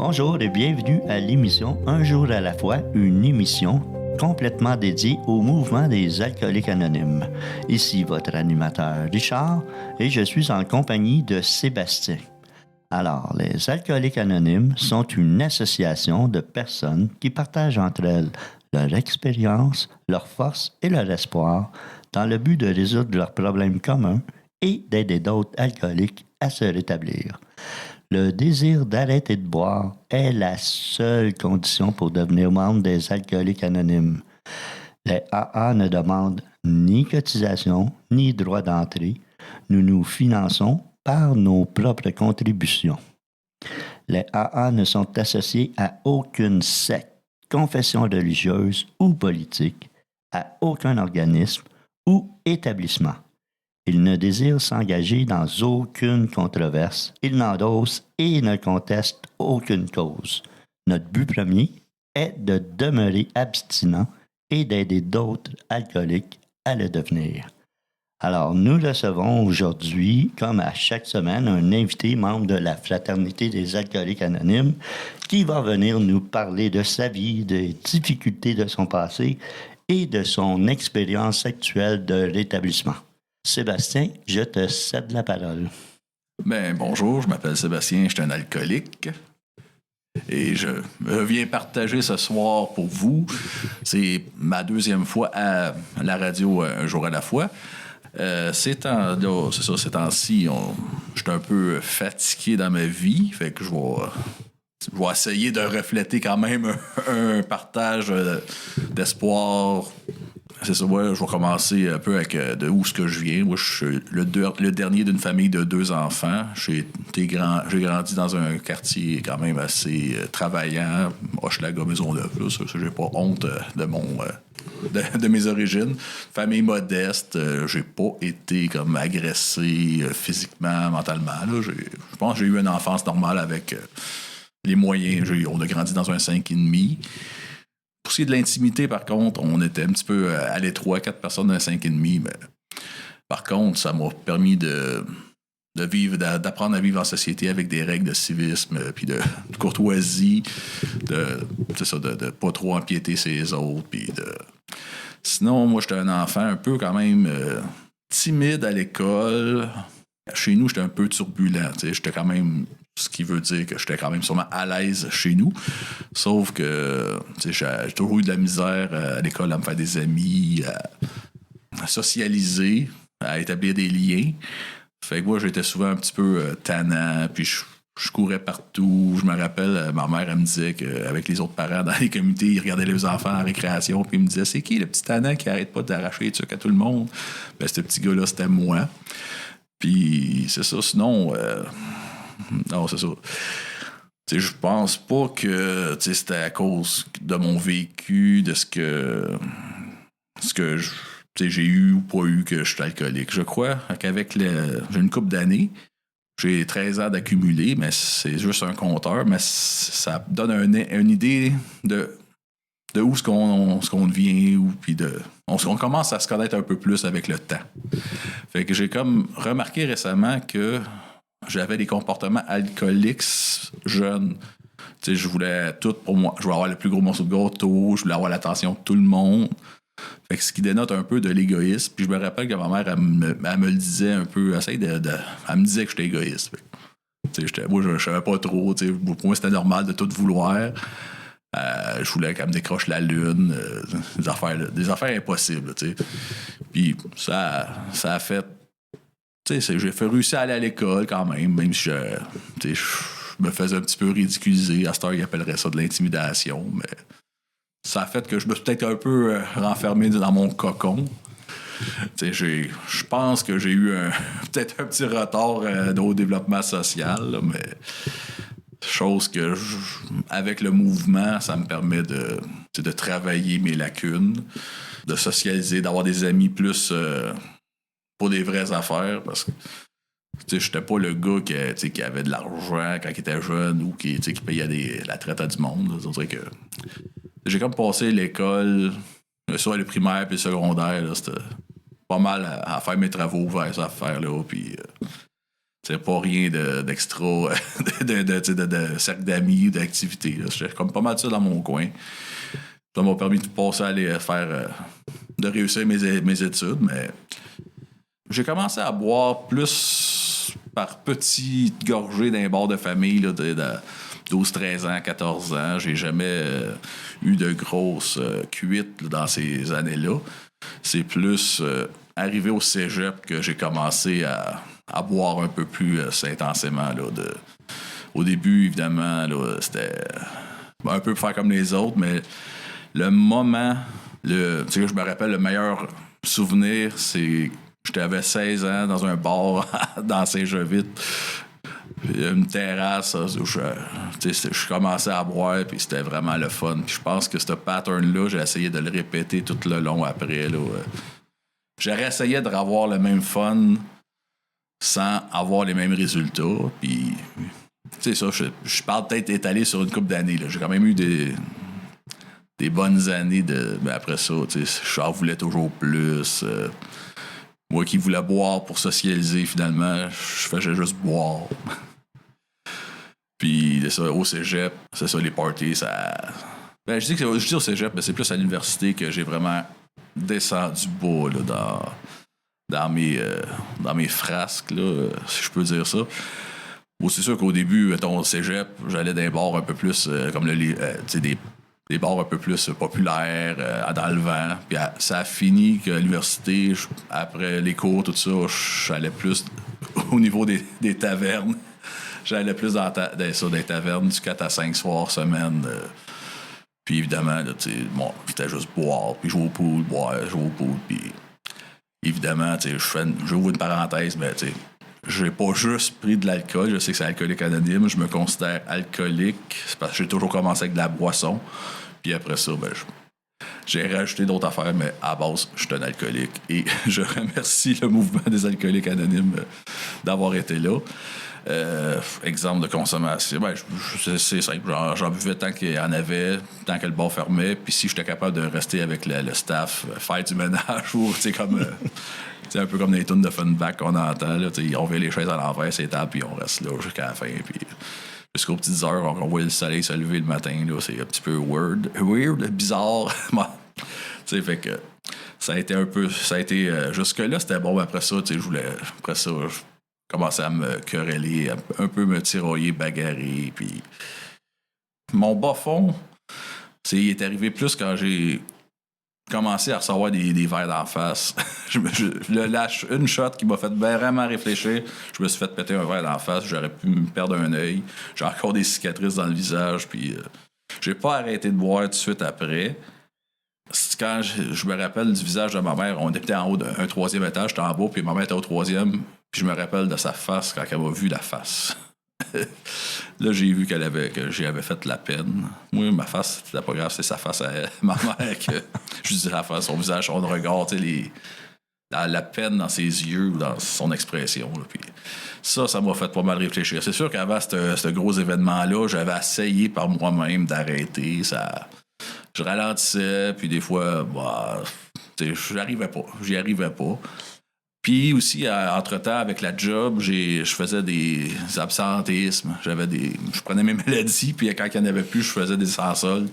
Bonjour et bienvenue à l'émission Un jour à la fois, une émission complètement dédiée au mouvement des alcooliques anonymes. Ici votre animateur Richard et je suis en compagnie de Sébastien. Alors, les alcooliques anonymes sont une association de personnes qui partagent entre elles leur expérience, leur force et leur espoir dans le but de résoudre leurs problèmes communs et d'aider d'autres alcooliques à se rétablir. Le désir d'arrêter de boire est la seule condition pour devenir membre des alcooliques anonymes. Les AA ne demandent ni cotisation ni droit d'entrée. Nous nous finançons par nos propres contributions. Les AA ne sont associés à aucune secte, confession religieuse ou politique, à aucun organisme ou établissement. Ils ne désirent s'engager dans aucune controverse. Ils n'endossent et ne contestent aucune cause. Notre but premier est de demeurer abstinent et d'aider d'autres alcooliques à le devenir. Alors, nous recevons aujourd'hui, comme à chaque semaine, un invité membre de la Fraternité des alcooliques anonymes qui va venir nous parler de sa vie, des difficultés de son passé et de son expérience actuelle de rétablissement. Sébastien, je te cède la parole. Bonjour, je m'appelle Sébastien, je suis un alcoolique. Et je viens partager ce soir pour vous. C'est ma deuxième fois à la radio Un jour à la fois. Ces temps-ci, je suis un peu fatigué dans ma vie, fait que je vais essayer de refléter quand même un partage d'espoir. C'est ça, ouais, je vais commencer un peu avec de où est-ce que je viens. Moi, je suis le dernier d'une famille de 2 enfants. J'ai grandi dans un quartier quand même assez travaillant, Hochelaga, Maisonneuve. Ça, j'ai pas honte de mes origines. Famille modeste, j'ai pas été comme agressé physiquement, mentalement. Là. Je pense que j'ai eu une enfance normale avec les moyens. On a grandi dans un 5,5. Pour ce qui est de l'intimité, par contre, on était un petit peu à l'étroit, 4 personnes dans un 5,5. Mais par contre, ça m'a permis de vivre, d'apprendre à vivre en société avec des règles de civisme, puis de courtoisie, de pas trop empiéter sur les autres. Sinon, moi, j'étais un enfant un peu quand même timide à l'école. Chez nous, j'étais un peu turbulent. J'étais quand même... Ce qui veut dire que j'étais quand même sûrement à l'aise chez nous. Sauf que j'ai toujours eu de la misère à l'école à me faire des amis, à socialiser, à établir des liens. Fait que moi, j'étais souvent un petit peu tannant, puis je courais partout. Je me rappelle, ma mère, elle me disait qu'avec les autres parents dans les comités, ils regardaient les enfants en récréation, puis ils me disaient « C'est qui le petit tannant qui arrête pas d'arracher les trucs à tout le monde? » Ce petit gars-là, c'était moi. Puis c'est ça, sinon... Non, c'est ça. Je pense pas que c'était à cause de mon vécu, de ce que j'ai eu ou pas eu que je suis alcoolique. Je crois qu'avec j'ai une couple d'années, j'ai 13 ans d'accumulé, mais c'est juste un compteur, mais ça donne une idée de où ce qu'on devient, puis on commence à se connaître un peu plus avec le temps. Fait que j'ai comme remarqué récemment que j'avais des comportements alcooliques jeunes. Je voulais tout pour moi. Je voulais avoir le plus gros morceau de gâteau, je voulais avoir l'attention de tout le monde. Fait que ce qui dénote un peu de l'égoïsme. Puis je me rappelle que ma mère, elle me le disait un peu. Elle me disait que j'étais égoïste. Moi, je savais pas trop. Pour moi, c'était normal de tout vouloir. Je voulais qu'elle me décroche la lune. Des affaires impossibles. Puis ça a fait... j'ai réussi à aller à l'école quand même si je me faisais un petit peu ridiculiser. À cette heure, ils appelleraient ça de l'intimidation, mais ça a fait que je me suis peut-être un peu renfermé dans mon cocon. Je pense que j'ai eu peut-être un petit retard au développement social, là, mais chose que avec le mouvement, ça me permet de travailler mes lacunes, de socialiser, d'avoir des amis plus... pour des vraies affaires, parce que j'étais pas le gars qui avait de l'argent quand il était jeune ou qui payait la traite à du monde. Là. C'est que j'ai comme passé l'école, soit le primaire puis le secondaire, là, c'était pas mal à faire mes travaux vers ces affaires-là. Puis C'est pas rien d'extra, de cercle d'amis, d'activités. J'étais comme pas mal ça dans mon coin. Ça m'a permis de passer à aller faire, de réussir mes études, mais j'ai commencé à boire plus par petites gorgées d'un bar de famille, là, de 12, 13 ans, 14 ans. J'ai jamais eu de grosses cuites là, dans ces années-là. C'est plus arrivé au cégep que j'ai commencé à boire un peu plus intensément. Là, au début, évidemment, là, c'était un peu faire comme les autres, mais le moment, tu sais, je me rappelle, le meilleur souvenir, c'est j'avais 16 ans dans un bar dans Saint-Jovite. Une terrasse où je commençais à boire, puis c'était vraiment le fun. Puis je pense que ce pattern-là, j'ai essayé de le répéter tout le long après. Là. J'ai essayé de revoir le même fun sans avoir les mêmes résultats. Puis, tu sais, ça, je parle peut-être étalé sur une couple d'années. Là. J'ai quand même eu des bonnes années mais après ça, tu sais, j'en voulais toujours plus. Moi qui voulais boire pour socialiser, finalement, je faisais juste boire. Puis, c'est ça, au cégep, c'est ça, les parties, ça... Ben, je dis au cégep, mais c'est plus à l'université que j'ai vraiment descendu bas, là, dans mes frasques, là, si je peux dire ça. Bon, c'est sûr qu'au début, mettons, au cégep, j'allais dans des bars un peu plus, comme des bars un peu plus populaires, dans le vent. Puis ça a fini qu'à l'université, après les cours, tout ça, j'allais plus au niveau des tavernes. J'allais plus dans des tavernes du 4 à 5 soirs semaine. Puis évidemment, là, bon, c'était juste boire, puis jouer au pool, puis évidemment, j'ouvre une parenthèse, mais j'ai pas juste pris de l'alcool. Je sais que c'est alcoolique anonyme. Je me considère alcoolique. C'est parce que j'ai toujours commencé avec de la boisson. Puis après ça, ben, j'ai rajouté d'autres affaires, mais à la base, je suis un alcoolique. Et je remercie le mouvement des alcooliques anonymes d'avoir été là. Exemple de consommation, ben, c'est simple. J'en buvais tant qu'il y en avait, tant que le bar fermait. Puis si j'étais capable de rester avec le staff, faire du ménage ou, comme... c'est un peu comme les tunes de Funback qu'on entend. Là, on met les chaises à l'envers, c'est table, puis on reste là jusqu'à la fin. Puis jusqu'aux petites heures, on voit le soleil se lever le matin. Là, c'est un petit peu weird, bizarre. Fait que ça a été jusque-là, c'était bon. Après ça, je commençais à me quereller, un peu me tirailler, bagarrer. Puis mon bas fond, il est arrivé plus quand j'ai commencé à recevoir des verres d'en face. Une shot qui m'a fait vraiment réfléchir. Je me suis fait péter un verre d'en face. J'aurais pu me perdre un œil. J'ai encore des cicatrices dans le visage. Puis j'ai pas arrêté de boire tout de suite après. C'est quand je me rappelle du visage de ma mère. On était en haut d'un troisième étage. J'étais en bas, puis ma mère était au troisième. Puis je me rappelle de sa face quand elle m'a vu la face. Là, j'ai vu que j'y avais fait la peine. Moi, ma face, c'était pas grave, c'est sa face à elle. Ma mère, que je dis la face, son visage, son regard, la peine dans ses yeux ou dans son expression. Là. Puis ça m'a fait pas mal réfléchir. C'est sûr qu'avant ce gros événement-là, j'avais essayé par moi-même d'arrêter. Je ralentissais, puis des fois, j'y arrivais pas. Puis aussi, entre-temps, avec la job, je faisais des absentéismes. Je prenais mes maladies, puis quand il n'y en avait plus, je faisais des sans-soldes.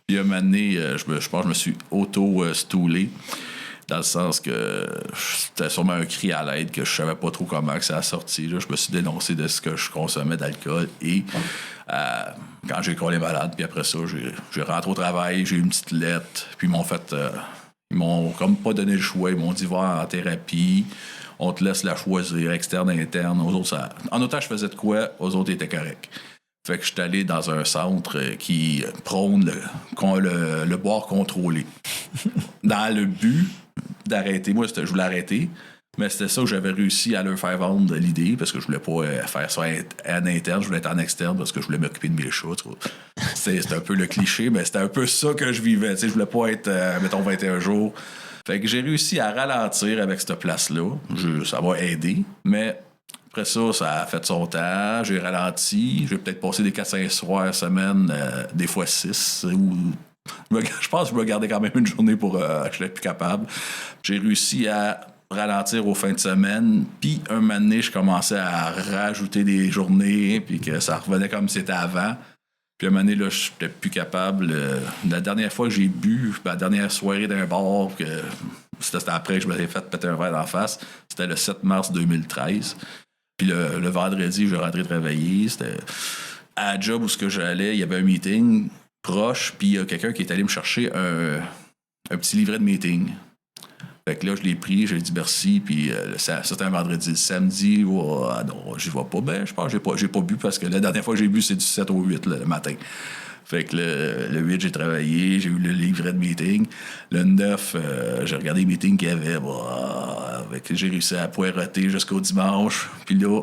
Puis un moment donné, je pense que je me suis auto-stoulé, dans le sens que c'était sûrement un cri à l'aide que je savais pas trop comment que ça a sorti. Là. Je me suis dénoncé de ce que je consommais d'alcool. Et quand j'ai collé malade, puis après ça, j'ai rentré au travail, j'ai eu une petite lettre, puis ils m'ont comme pas donné le choix. Ils m'ont dit, va en thérapie. On te laisse la choisir, externe, interne. Aux autres, en autant je faisais de quoi, aux autres, ils étaient corrects. Fait que je suis allé dans un centre qui prône le boire contrôlé. Dans le but d'arrêter. Moi, je voulais arrêter. Mais c'était ça que j'avais réussi à leur faire vendre l'idée, parce que je voulais pas faire ça en interne, je voulais être en externe parce que je voulais m'occuper de mes chats. C'était un peu le cliché, mais c'était un peu ça que je vivais. Je voulais pas être, mettons, 21 jours. Fait que j'ai réussi à ralentir avec cette place-là. Ça m'a aidé, mais après ça, ça a fait son temps. J'ai ralenti. J'ai peut-être passé des 4-5 soirs semaine, des fois 6. Je pense que je me gardais quand même une journée pour que je n'étais plus capable. J'ai réussi à ralentir aux fins de semaine. Puis un moment donné, je commençais à rajouter des journées, puis que ça revenait comme c'était avant. Puis un moment donné, là, je n'étais plus capable. La dernière fois que j'ai bu, la dernière soirée d'un bar, c'était après que je m'avais fait péter un verre d'en face, c'était le 7 mars 2013. Puis le vendredi, je rentrais travailler. C'était à la job où j'allais, il y avait un meeting proche, puis il y a quelqu'un qui est allé me chercher un petit livret de meeting. Fait que là, je l'ai pris, j'ai dit merci, puis c'était un vendredi. Le samedi, non, j'y vais pas. Ben, je pense que j'ai pas bu parce que la dernière fois que j'ai bu, c'est du 7 au 8 le matin. Fait que le 8, j'ai travaillé, j'ai eu le livret de meeting. Le 9, j'ai regardé les meetings qu'il y avait. J'ai réussi à poireauter jusqu'au dimanche. Puis là,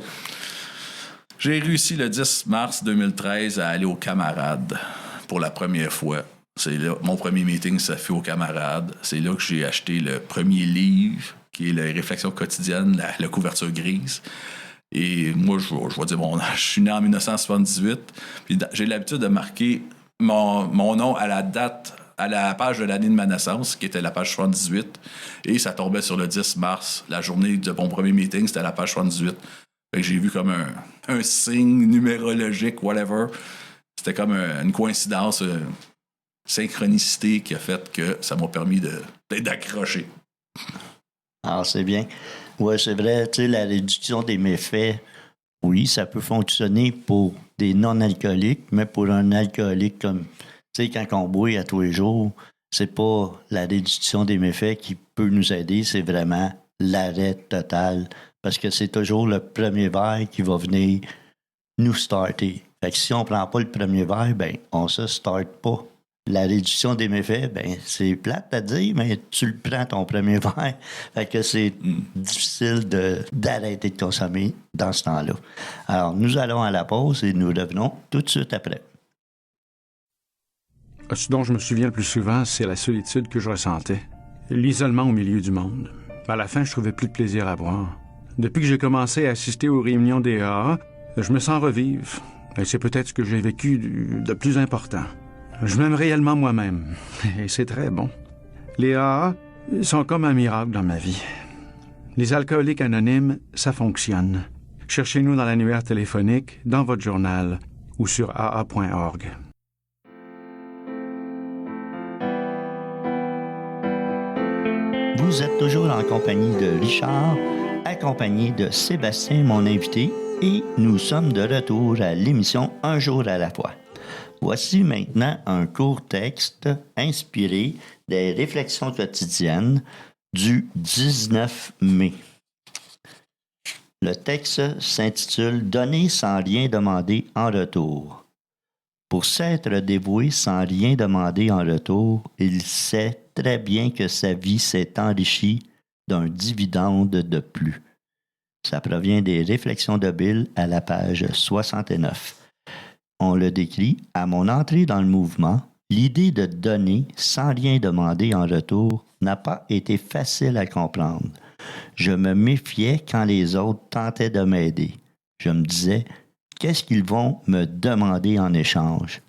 j'ai réussi le 10 mars 2013 à aller aux Camarades pour la première fois. C'est là, mon premier meeting, ça fait aux Camarades. C'est là que j'ai acheté le premier livre, qui est la Réflexion quotidienne, la couverture grise. Et moi, je vais dire mon âge. Je suis né en 1978. Puis j'ai l'habitude de marquer mon nom à la date, à la page de l'année de ma naissance, qui était la page 78. Et ça tombait sur le 10 mars. La journée de mon premier meeting, c'était à la page 78. Fait que j'ai vu comme un signe numérologique, whatever. C'était comme une coïncidence, synchronicité qui a fait que ça m'a permis d'être accroché. Alors, c'est bien. Oui, c'est vrai, tu sais, la réduction des méfaits, oui, ça peut fonctionner pour des non-alcooliques, mais pour un alcoolique comme, tu sais, quand on boit à tous les jours, c'est pas la réduction des méfaits qui peut nous aider, c'est vraiment l'arrêt total. Parce que c'est toujours le premier verre qui va venir nous starter. Fait que si on prend pas le premier verre, ben, on se starte pas. La réduction des méfaits, ben, c'est plate à dire, mais tu le prends ton premier verre. Fait que c'est difficile d'arrêter de consommer dans ce temps-là. Alors, nous allons à la pause et nous revenons tout de suite après. Ce dont je me souviens le plus souvent, c'est la solitude que je ressentais. L'isolement au milieu du monde. À la fin, je trouvais plus de plaisir à boire. Depuis que j'ai commencé à assister aux réunions des AA, je me sens revivre. Et c'est peut-être ce que j'ai vécu de plus important. Je m'aime réellement moi-même, et c'est très bon. Les AA sont comme un miracle dans ma vie. Les alcooliques anonymes, ça fonctionne. Cherchez-nous dans l'annuaire téléphonique, dans votre journal ou sur aa.org. Vous êtes toujours en compagnie de Richard, accompagné de Sébastien, mon invité, et nous sommes de retour à l'émission Un jour à la fois. Voici maintenant un court texte inspiré des réflexions quotidiennes du 19 mai. Le texte s'intitule « Donner sans rien demander en retour ». Pour s'être dévoué sans rien demander en retour, il sait très bien que sa vie s'est enrichie d'un dividende de plus. Ça provient des réflexions de Bill à la page 69. On le décrit, à mon entrée dans le mouvement, l'idée de donner sans rien demander en retour n'a pas été facile à comprendre. Je me méfiais quand les autres tentaient de m'aider. Je me disais, qu'est-ce qu'ils vont me demander en échange?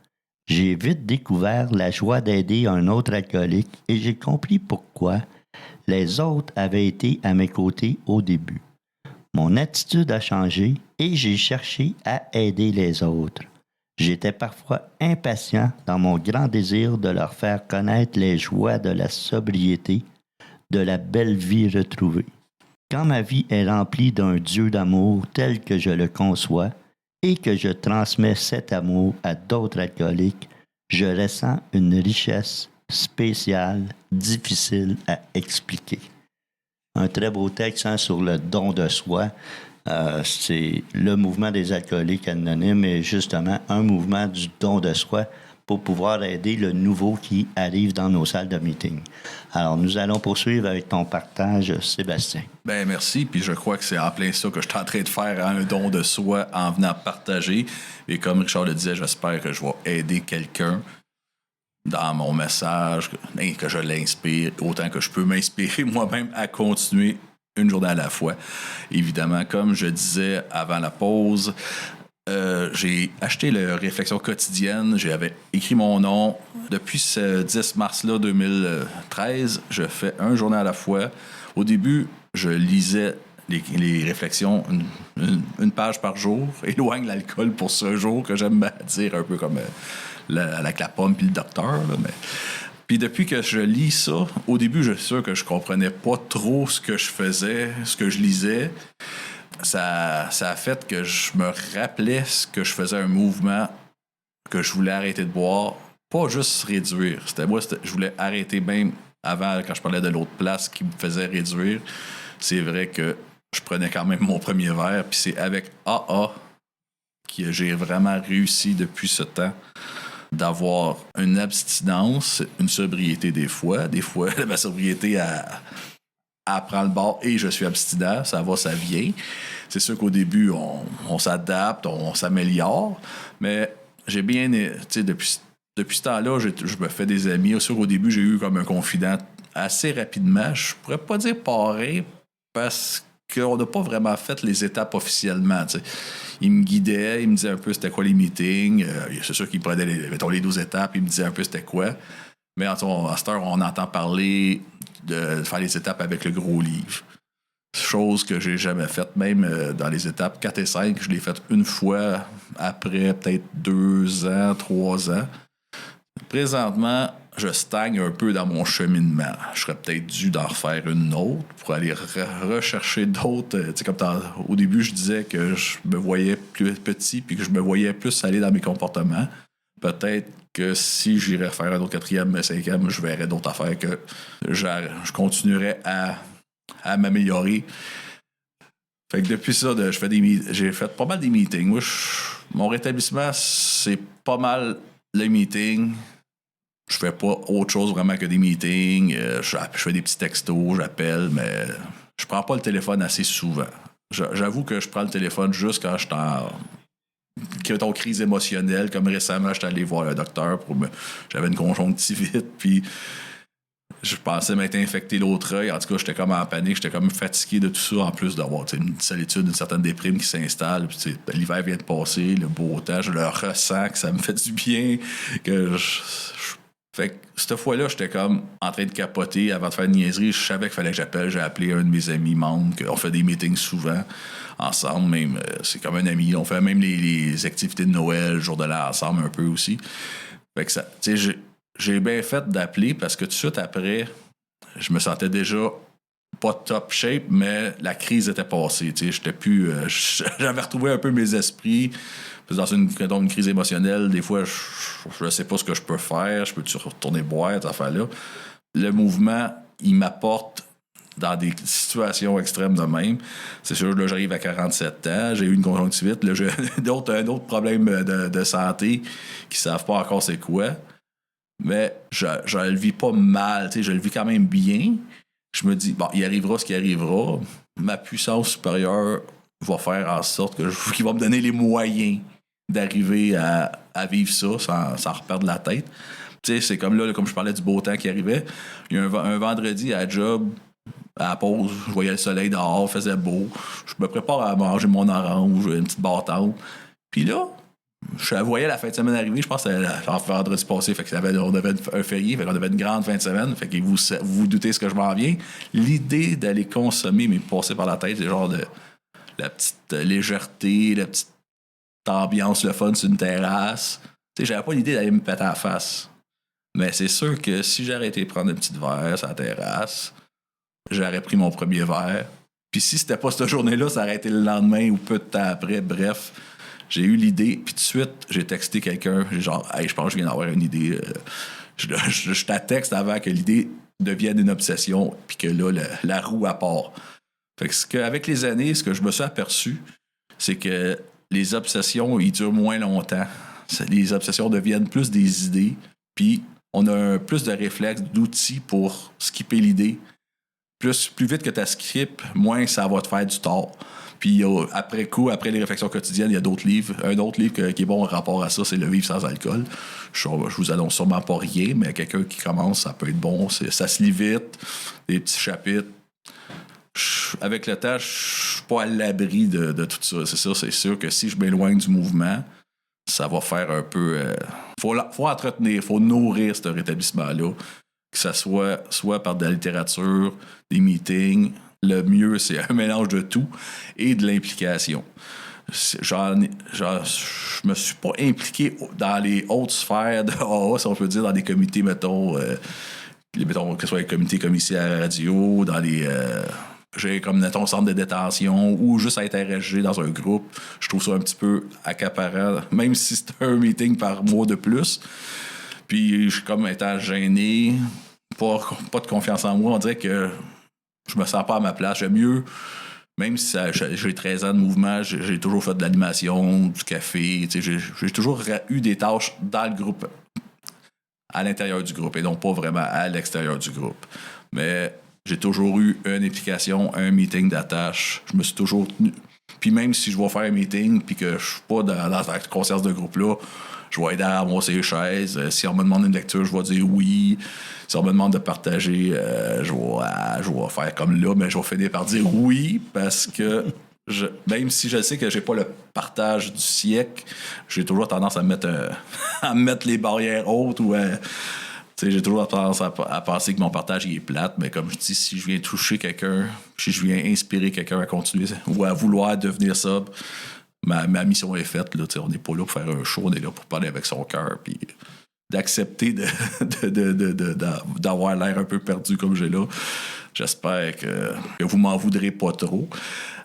J'ai vite découvert la joie d'aider un autre alcoolique et j'ai compris pourquoi les autres avaient été à mes côtés au début. Mon attitude a changé et j'ai cherché à aider les autres. J'étais parfois impatient dans mon grand désir de leur faire connaître les joies de la sobriété, de la belle vie retrouvée. Quand ma vie est remplie d'un Dieu d'amour tel que je le conçois et que je transmets cet amour à d'autres alcooliques, je ressens une richesse spéciale, difficile à expliquer. Un très beau texte sur le don de soi. C'est le mouvement des alcooliques anonymes et justement un mouvement du don de soi pour pouvoir aider le nouveau qui arrive dans nos salles de meeting. Alors, nous allons poursuivre avec ton partage, Sébastien. Bien, merci. Puis je crois que c'est en plein ça que je suis en train de faire, un don de soi en venant partager. Et comme Richard le disait, j'espère que je vais aider quelqu'un dans mon message, que je l'inspire, autant que je peux m'inspirer moi-même à continuer une journée à la fois. Évidemment, comme je disais avant la pause, j'ai acheté la Réflexion quotidienne. J'avais écrit mon nom. Depuis ce 10 mars-là 2013, je fais une journée à la fois. Au début, je lisais les réflexions une page par jour. Éloigne l'alcool pour ce jour, que j'aime dire un peu comme avec la pomme puis le docteur. Là, mais... Puis depuis que je lis ça, au début, je suis sûr que je comprenais pas trop ce que je faisais, ce que je lisais. Ça a fait que je me rappelais que je faisais un mouvement, que je voulais arrêter de boire, pas juste réduire. Je voulais arrêter même avant, quand je parlais de l'autre place qui me faisait réduire. C'est vrai que je prenais quand même mon premier verre, puis c'est avec AA que j'ai vraiment réussi depuis ce temps d'avoir une abstinence, une sobriété des fois. Des fois, ma sobriété, elle prend le bord et je suis abstinent. Ça va, ça vient. C'est sûr qu'au début, on s'adapte, on s'améliore, mais j'ai bien... Tu sais, depuis ce temps-là, je me fais des amis. C'est sûr qu'au début, j'ai eu comme un confident assez rapidement. Je pourrais pas dire pareil, parce qu'on n'a pas vraiment fait les étapes officiellement. T'sais. Il me guidait, il me disait un peu c'était quoi les meetings. C'est sûr qu'il prenait les 12 étapes, il me disait un peu c'était quoi. Mais à cette heure, on entend parler de faire les étapes avec le gros livre. Chose que j'ai jamais faite, même dans les étapes 4 et 5, je l'ai faite une fois après peut-être 2 ans, 3 ans. Présentement, je stagne un peu dans mon cheminement. Je serais peut-être dû d'en refaire une autre pour aller rechercher d'autres. Tu sais, comme au début, je disais que je me voyais plus petit puis que je me voyais plus aller dans mes comportements. Peut-être que si j'irais faire un autre 4e, 5e, je verrais d'autres affaires que je continuerais à m'améliorer. Fait que depuis ça, j'ai fait pas mal des meetings. Moi, mon rétablissement, c'est pas mal le meeting. Je fais pas autre chose vraiment que des meetings. Je fais des petits textos, j'appelle, mais je prends pas le téléphone assez souvent. J'avoue que je prends le téléphone juste quand je suis en crise émotionnelle. Comme récemment, j'étais allé voir le docteur j'avais une conjonctivite, puis je pensais m'être infecté l'autre œil. En tout cas, j'étais comme en panique, j'étais comme fatigué de tout ça, en plus d'avoir une solitude, une certaine déprime qui s'installe. Puis, l'hiver vient de passer, le beau temps, je le ressens, que ça me fait du bien, que Fait que cette fois-là, j'étais comme en train de capoter avant de faire une niaiserie. Je savais qu'il fallait que j'appelle. J'ai appelé un de mes amis membres, qu'on fait des meetings souvent ensemble. Même, c'est comme un ami. On fait même les activités de Noël, le jour de l'an ensemble un peu aussi. Fait que ça, tu sais, j'ai bien fait d'appeler parce que tout de suite après, je me sentais déjà pas top shape, mais la crise était passée. Tu sais, j'étais plus... j'avais retrouvé un peu mes esprits. Dans une crise émotionnelle, des fois, je sais pas ce que je peux faire. Je peux-tu retourner boire, cette affaire-là? Le mouvement, il m'apporte dans des situations extrêmes de même. C'est sûr, là, j'arrive à 47 ans, j'ai eu une conjonctivite, là, j'ai un autre problème de santé qui savent pas encore c'est quoi. Mais je le vis pas mal, je le vis quand même bien. Je me dis, bon, il arrivera ce qui arrivera. Ma puissance supérieure va faire en sorte qu'il va me donner les moyens d'arriver à vivre ça sans reperdre la tête. Tu sais, c'est comme là, comme je parlais du beau temps qui arrivait. Il y a un vendredi à la job, à la pause, je voyais le soleil dehors, il faisait beau. Je me prépare à manger mon orange, une petite bâtonne. Puis là, je voyais la fin de semaine arriver, je pense que c'était vendredi passé, fait on avait un férié, fait qu'on avait une grande fin de semaine, fait que vous doutez ce que je m'en viens. L'idée d'aller consommer m'est passée par la tête, c'est genre de la petite légèreté, la petite ambiance, le fun sur une terrasse. Tu sais, j'avais pas l'idée d'aller me péter à la face. Mais c'est sûr que si j'aurais été prendre une petite verre sur la terrasse, j'aurais pris mon premier verre. Puis si c'était pas cette journée-là, ça aurait été le lendemain ou peu de temps après. Bref, j'ai eu l'idée. Puis tout de suite, j'ai texté quelqu'un. J'ai genre, hey, je pense que je viens d'avoir une idée. Je t'attexte avant que l'idée devienne une obsession. Puis que là, la roue à part. Fait que avec les années, ce que je me suis aperçu, c'est que les obsessions, ils durent moins longtemps. Les obsessions deviennent plus des idées, puis on a plus de réflexes, d'outils pour skipper l'idée. Plus vite que tu skip, moins ça va te faire du tort. Puis après les réflexions quotidiennes, il y a d'autres livres. Un autre livre qui est bon en rapport à ça, c'est Le Vivre sans alcool. Je vous annonce sûrement pas rien, mais quelqu'un qui commence, ça peut être bon. Ça se lit vite, des petits chapitres. Avec le temps, je suis pas à l'abri de tout ça. C'est sûr que si je m'éloigne du mouvement, ça va faire un peu... faut entretenir, faut nourrir ce rétablissement-là. Que ça soit par de la littérature, des meetings, le mieux, c'est un mélange de tout et de l'implication. Je me suis pas impliqué dans les hautes sphères de AA, si on peut dire, dans des comités, mettons, que ce soit les comités commissaires à la radio, dans les... j'ai comme, mettons, centre de détention ou juste à interagir dans un groupe. Je trouve ça un petit peu accaparant, même si c'est un meeting par mois de plus. Puis je suis comme étant gêné, pas de confiance en moi. On dirait que je me sens pas à ma place. J'aime mieux, même si j'ai 13 ans de mouvement, j'ai toujours fait de l'animation, du café. J'ai toujours eu des tâches dans le groupe, à l'intérieur du groupe, et non pas vraiment à l'extérieur du groupe. Mais j'ai toujours eu une implication, un meeting d'attache. Je me suis toujours tenu. Puis même si je vais faire un meeting puis que je suis pas dans la conscience de groupe-là, je vais aider à ramasser les chaises. Si on me demande une lecture, je vais dire oui. Si on me demande de partager, je vais faire comme là, mais je vais finir par dire oui parce que même si je sais que j'ai pas le partage du siècle, j'ai toujours tendance à mettre les barrières hautes ou j'ai toujours tendance à penser que mon partage il est plate, mais comme je dis, si je viens toucher quelqu'un, si je viens inspirer quelqu'un à continuer ou à vouloir devenir ça, ma mission est faite. Là, on n'est pas là pour faire un show, on est là pour parler avec son cœur, puis d'accepter d'avoir l'air un peu perdu comme j'ai là. J'espère que vous m'en voudrez pas trop.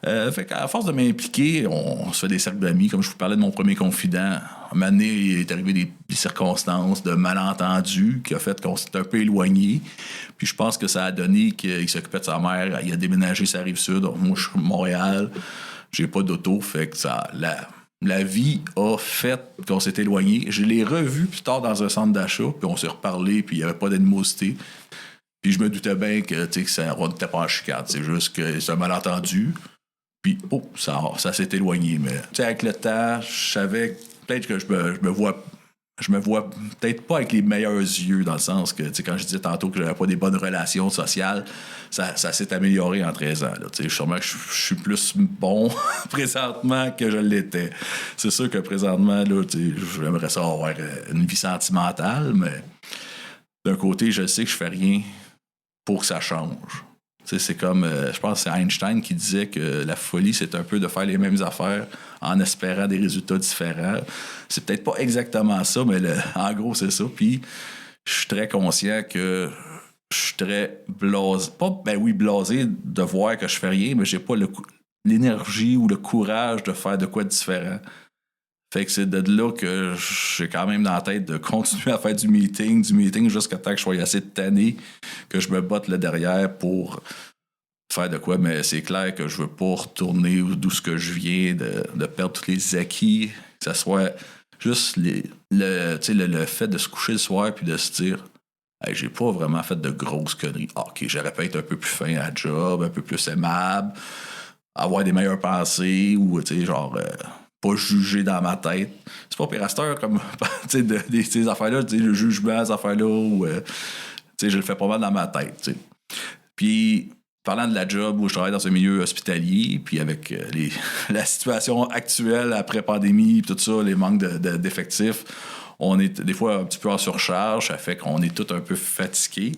Fait qu'à force de m'impliquer, on se fait des cercles d'amis. Comme je vous parlais de mon premier confident, à un moment donné, il est arrivé des circonstances de malentendus qui a fait qu'on s'est un peu éloigné. Puis je pense que ça a donné qu'il s'occupait de sa mère. Il a déménagé sur la Rive-Sud. Moi, je suis à Montréal. J'ai pas d'auto. Fait que la vie a fait qu'on s'est éloigné. Je l'ai revu plus tard dans un centre d'achat. Puis on s'est reparlé. Puis il n'y avait pas d'animosité. Puis je me doutais bien que ça on n'était pas en chicane. C'est juste que c'est un malentendu. Puis, ça s'est éloigné. Mais avec le temps, je savais peut-être que je me vois peut-être pas avec les meilleurs yeux, dans le sens que, quand je disais tantôt que j'avais pas des bonnes relations sociales, ça s'est amélioré en 13 ans. Là, sûrement que je suis plus bon présentement que je l'étais. C'est sûr que présentement, là, j'aimerais ça avoir une vie sentimentale, mais d'un côté, je sais que je fais rien pour que ça change. C'est comme, je pense que c'est Einstein qui disait que la folie, c'est un peu de faire les mêmes affaires en espérant des résultats différents. C'est peut-être pas exactement ça, mais en gros, c'est ça. Puis, je suis très conscient que je suis très blasé. Blasé de voir que je fais rien, mais j'ai pas l'énergie ou le courage de faire de quoi de différent. Fait que c'est de là que j'ai quand même dans la tête de continuer à faire du meeting jusqu'à temps que je sois assez tanné, que je me botte là derrière pour faire de quoi. Mais c'est clair que je veux pas retourner d'où ce que je viens, de perdre tous les acquis, que ça soit juste le fait de se coucher le soir puis de se dire hey, j'ai pas vraiment fait de grosses conneries. OK, j'aurais pu être un peu plus fin à la job, un peu plus aimable, avoir des meilleures pensées ou pas juger dans ma tête. C'est pas pire à cette heure, comme ces affaires-là, le jugement, ces affaires-là, ou je le fais pas mal dans ma tête. T'sais. Puis, parlant de la job où je travaille dans un milieu hospitalier, puis avec la situation actuelle après pandémie, tout ça, les manques d'effectifs, on est des fois un petit peu en surcharge, ça fait qu'on est tous un peu fatigués.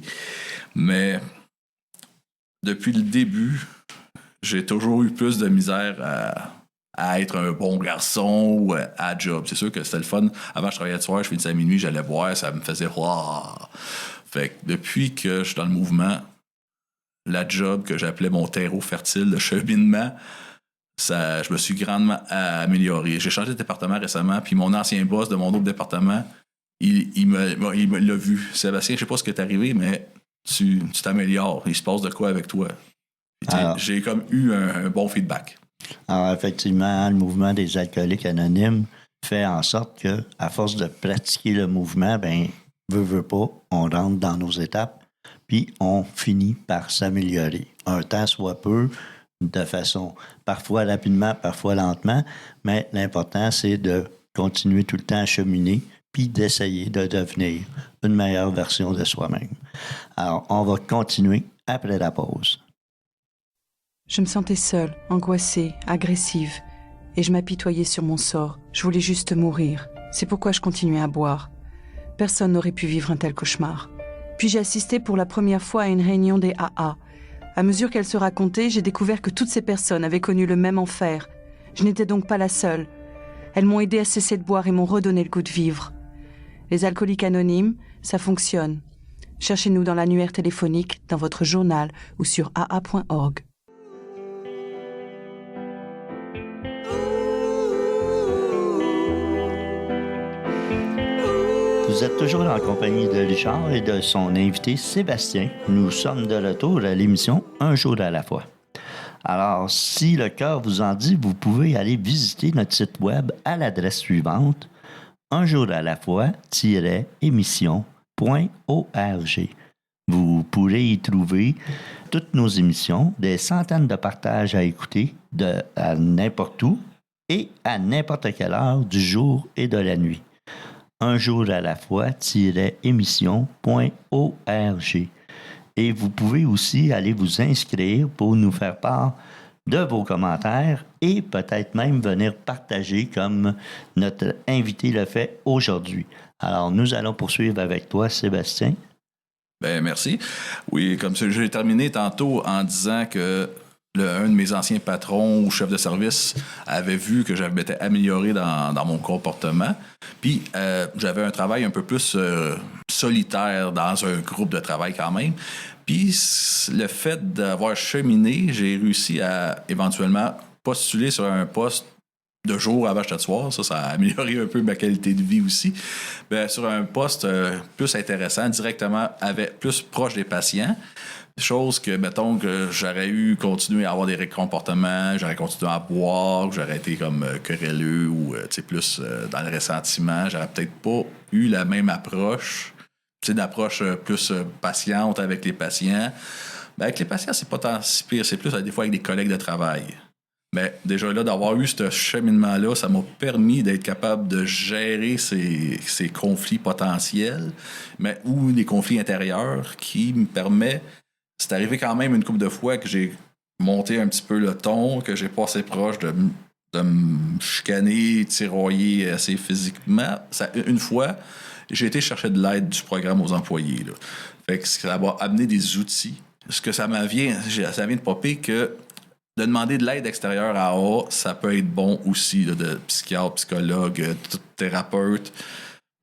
Mais depuis le début, j'ai toujours eu plus de misère à être un bon garçon ou à job. C'est sûr que c'était le fun. Avant, je travaillais le soir, je finissais à minuit, j'allais boire, ça me faisait wow. Fait que depuis que je suis dans le mouvement, la job que j'appelais mon terreau fertile de cheminement, je me suis grandement amélioré. J'ai changé de département récemment, puis mon ancien boss de mon autre département, il l'a vu. Sébastien, je sais pas ce qui est arrivé, mais tu t'améliores. Il se passe de quoi avec toi? J'ai comme eu un bon feedback. Alors, effectivement, le mouvement des alcooliques anonymes fait en sorte que, à force de pratiquer le mouvement, veut pas, on rentre dans nos étapes, puis on finit par s'améliorer. Un temps soit peu, de façon parfois rapidement, parfois lentement, mais l'important, c'est de continuer tout le temps à cheminer, puis d'essayer de devenir une meilleure version de soi-même. Alors, on va continuer après la pause. Je me sentais seule, angoissée, agressive, et je m'apitoyais sur mon sort. Je voulais juste mourir. C'est pourquoi je continuais à boire. Personne n'aurait pu vivre un tel cauchemar. Puis j'ai assisté pour la première fois à une réunion des AA. À mesure qu'elle se racontait, j'ai découvert que toutes ces personnes avaient connu le même enfer. Je n'étais donc pas la seule. Elles m'ont aidé à cesser de boire et m'ont redonné le goût de vivre. Les alcooliques anonymes, ça fonctionne. Cherchez-nous dans l'annuaire téléphonique, dans votre journal ou sur aa.org. Vous êtes toujours en compagnie de Richard et de son invité Sébastien. Nous sommes de retour à l'émission Un jour à la fois. Alors, si le cœur vous en dit, vous pouvez aller visiter notre site web à l'adresse suivante, unjouralafoi-émission.org. Vous pourrez y trouver toutes nos émissions, des centaines de partages à écouter à n'importe où et à n'importe quelle heure du jour et de la nuit. unjouralafoi-émission.org. Et vous pouvez aussi aller vous inscrire pour nous faire part de vos commentaires et peut-être même venir partager comme notre invité le fait aujourd'hui. Alors, nous allons poursuivre avec toi, Sébastien. Ben merci. Oui, comme ça, j'ai terminé tantôt en disant que un de mes anciens patrons ou chefs de service avait vu que je m'étais amélioré dans mon comportement. Puis, j'avais un travail un peu plus solitaire dans un groupe de travail quand même. Puis, le fait d'avoir cheminé, j'ai réussi à éventuellement postuler sur un poste de jour à de soir. Ça a amélioré un peu ma qualité de vie aussi. Ben, sur un poste plus intéressant, directement plus proche des patients. Chose que, mettons, que j'aurais continué à avoir des comportements, j'aurais continué à boire, j'aurais été comme querelleux ou plus dans le ressentiment. J'aurais peut-être pas eu la même approche, d'approche plus patiente avec les patients. Ben, avec les patients, c'est pas tant si pire, c'est plus des fois avec des collègues de travail. Mais déjà là, d'avoir eu ce cheminement-là, ça m'a permis d'être capable de gérer ces conflits potentiels, ou des conflits intérieurs qui me permettent. C'est arrivé quand même une couple de fois que j'ai monté un petit peu le ton, que j'ai passé proche de me chicaner, tiroyer assez physiquement. Une fois, j'ai été chercher de l'aide du programme aux employés. Là. Fait que ça m'a amené des outils. Ce que ça vient de popper que de demander de l'aide extérieure à AA, ça peut être bon aussi, là, de psychiatre, psychologue, thérapeute.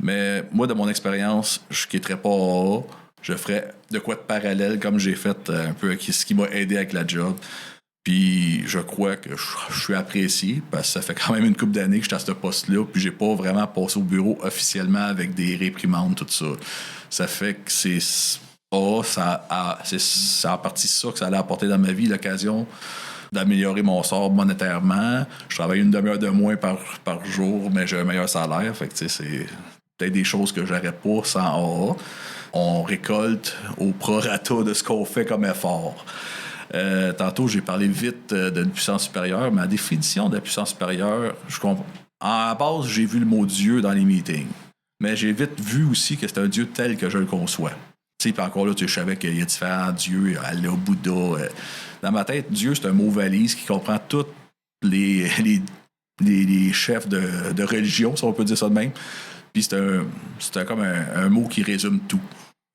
Mais moi, de mon expérience, je ne quitterais pas AA. Je ferais de quoi de parallèle, comme j'ai fait un peu ce qui m'a aidé avec la job. Puis je crois que je suis apprécié, parce que ça fait quand même une couple d'années que je suis à ce poste-là, puis j'ai pas vraiment passé au bureau officiellement avec des réprimandes, tout ça. Ça fait que c'est en partie ça que ça allait apporter dans ma vie, l'occasion d'améliorer mon sort monétairement. Je travaille une demi-heure de moins par jour, mais j'ai un meilleur salaire. Fait que c'est peut-être des choses que j'aurais pas sans AA. On récolte au prorata de ce qu'on fait comme effort. Tantôt, j'ai parlé vite d'une puissance supérieure, mais la définition de la puissance supérieure, je comprends. En base, j'ai vu le mot Dieu dans les meetings, mais j'ai vite vu aussi que c'est un Dieu tel que je le conçois. Puis encore là, je savais qu'il y a différents dieux, Allah, Bouddha. Dans ma tête, Dieu, c'est un mot valise qui comprend tous les chefs de religion, si on peut dire ça de même. Puis c'est comme un mot qui résume tout.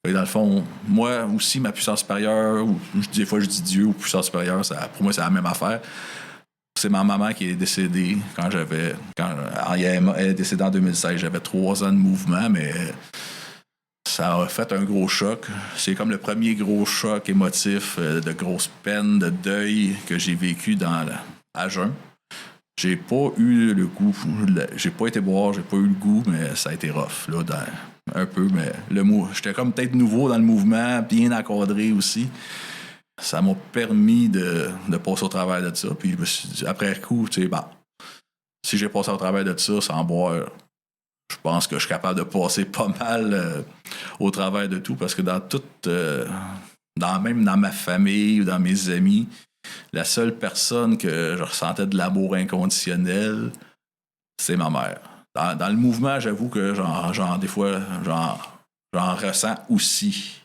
Et dans le fond, moi aussi, ma puissance supérieure, ou des fois je dis Dieu ou puissance supérieure, pour moi, c'est la même affaire. C'est ma maman qui est décédée elle est décédée en 2016. J'avais 3 ans de mouvement, mais ça a fait un gros choc. C'est comme le premier gros choc émotif, de grosse peine, de deuil que j'ai vécu à jeun. J'ai pas eu le goût. J'ai pas été boire, j'ai pas eu le goût, mais ça a été rough, là, un peu. Mais j'étais comme peut-être nouveau dans le mouvement, bien encadré aussi. Ça m'a permis de passer au travers de ça. Puis je me suis dit, après coup, si j'ai passé au travers de ça sans boire, je pense que je suis capable de passer pas mal au travers de tout, parce que même dans ma famille ou dans mes amis, la seule personne que je ressentais de l'amour inconditionnel, c'est ma mère. Dans le mouvement, j'avoue que des fois, j'en ressens aussi.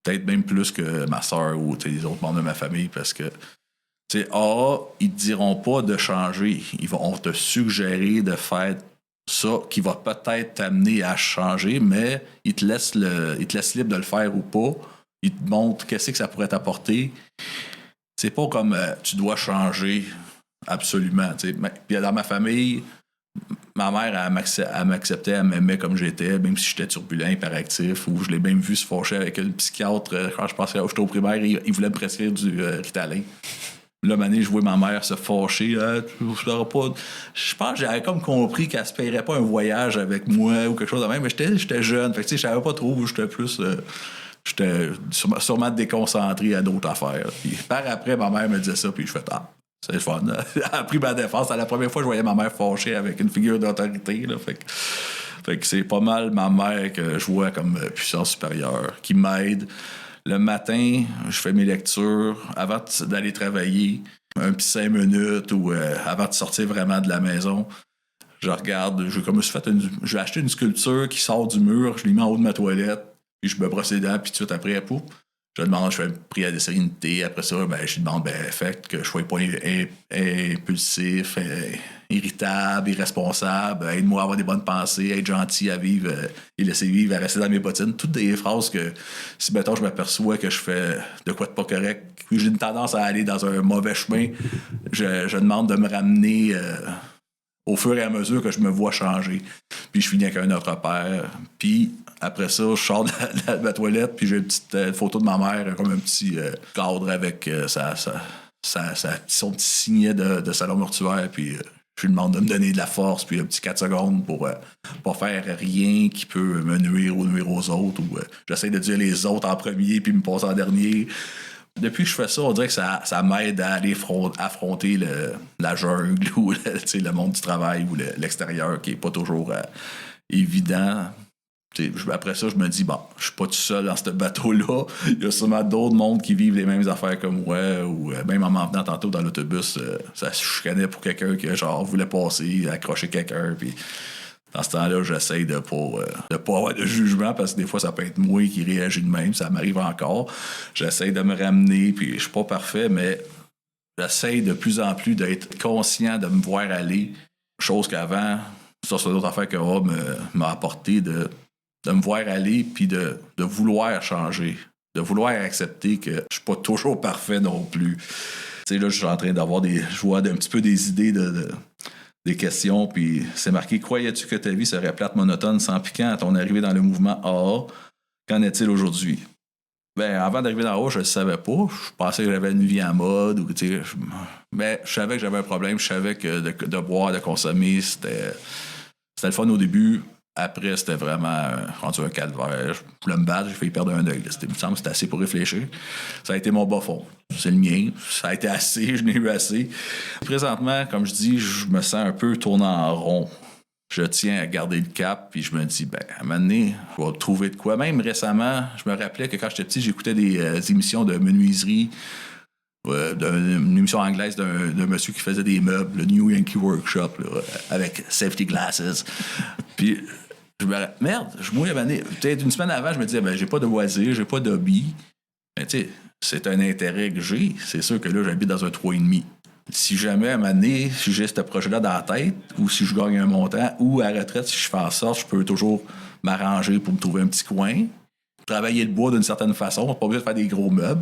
Peut-être même plus que ma soeur ou les autres membres de ma famille, parce que ils ne te diront pas de changer. Ils vont te suggérer de faire ça qui va peut-être t'amener à changer, mais ils te laissent libre de le faire ou pas. il te montre qu'est-ce que ça pourrait t'apporter. C'est pas comme tu dois changer absolument. Puis dans ma famille, ma mère, elle m'acceptait, elle m'aimait comme j'étais, même si j'étais turbulent, hyperactif, ou je l'ai même vu se fâcher avec un psychiatre quand je pensais que j'étais au primaire, il voulait me prescrire du Ritalin. Là, une année, je voyais ma mère se fâcher. Je pense que j'avais comme compris qu'elle espérait pas un voyage avec moi ou quelque chose de même, mais j'étais jeune. Fait que, je savais pas trop où j'étais plus. J'étais sûrement déconcentré à d'autres affaires. Puis par après, ma mère me disait ça, puis je fais c'est le fun. Elle a pris ma défense. C'est la première fois que je voyais ma mère fâchée avec une figure d'autorité. Là. Fait que c'est pas mal ma mère que je vois comme puissance supérieure, qui m'aide. Le matin, je fais mes lectures avant d'aller travailler, un petit 5 minutes ou avant de sortir vraiment de la maison. Je regarde, j'ai acheté une sculpture qui sort du mur, je l'ai mis en haut de ma toilette, puis je me brosse les dents, puis tout de suite après, je fais une prière de sérénité. Après ça, je demande, fait que je sois pas impulsif, irritable, irresponsable, aide-moi à avoir des bonnes pensées, être gentil à vivre et laisser vivre, à rester dans mes bottines. Toutes des phrases que, si mettons, je m'aperçois que je fais de quoi de pas correct, puis j'ai une tendance à aller dans un mauvais chemin, je demande de me ramener au fur et à mesure que je me vois changer. Puis je finis avec un autre père. Puis après ça, je sors de ma toilette, puis j'ai une petite photo de ma mère, comme un petit cadre avec son petit signet de salon mortuaire, puis je lui demande de me donner de la force, puis un petit 4 secondes pour pas faire rien qui peut me nuire ou nuire aux autres, ou j'essaie de dire les autres en premier, puis me passer en dernier. Depuis que je fais ça, on dirait que ça m'aide à aller affronter la jungle ou le monde du travail ou l'extérieur qui est pas toujours évident. Après ça, je me dis, je suis pas tout seul dans ce bateau-là. Il y a sûrement d'autres mondes qui vivent les mêmes affaires que moi. Ou même en m'en venant tantôt dans l'autobus, ça se chicanait pour quelqu'un qui voulait passer, accrocher quelqu'un. Puis dans ce temps-là, j'essaie de pas avoir de jugement parce que des fois, ça peut être moi qui réagis de même. Ça m'arrive encore. J'essaie de me ramener, puis je suis pas parfait, mais j'essaie de plus en plus d'être conscient de me voir aller. Chose qu'avant, ça c'est d'autres affaires que Rob m'a apporté de me voir aller, puis de vouloir changer, de vouloir accepter que je suis pas toujours parfait non plus. Tu sais, là, je suis en train d'avoir je vois un petit peu des idées des questions, puis c'est marqué « Croyais-tu que ta vie serait plate, monotone, sans piquant à ton arrivée dans le mouvement AA? Qu'en est-il aujourd'hui? » Avant d'arriver dans AA, je le savais pas. Je pensais que j'avais une vie en mode, mais je savais que j'avais un problème. Je savais que de boire, de consommer, c'était le fun au début. Après, c'était vraiment rendu un calvaire. Je voulais me battre, j'ai failli perdre un œil. Il me semble que c'était assez pour réfléchir. Ça a été mon bas fond. C'est le mien. Ça a été assez, je n'ai eu assez. Présentement, comme je dis, je me sens un peu tournant en rond. Je tiens à garder le cap, puis je me dis, à un moment donné, je vais trouver de quoi. Même récemment, je me rappelais que quand j'étais petit, j'écoutais des émissions de menuiserie, d'une émission anglaise d'un monsieur qui faisait des meubles, le New Yankee Workshop, là, avec safety glasses. Puis je me rappelle, merde, peut-être une semaine avant, je me disais, j'ai pas de loisirs, j'ai pas d'hobby. Mais tu sais, c'est un intérêt que j'ai. C'est sûr que là, j'habite dans un 3,5. Si jamais, à un moment donné, si j'ai ce projet-là dans la tête, ou si je gagne un montant, ou à la retraite, si je fais en sorte, je peux toujours m'arranger pour me trouver un petit coin, travailler le bois d'une certaine façon, pas obligé de faire des gros meubles.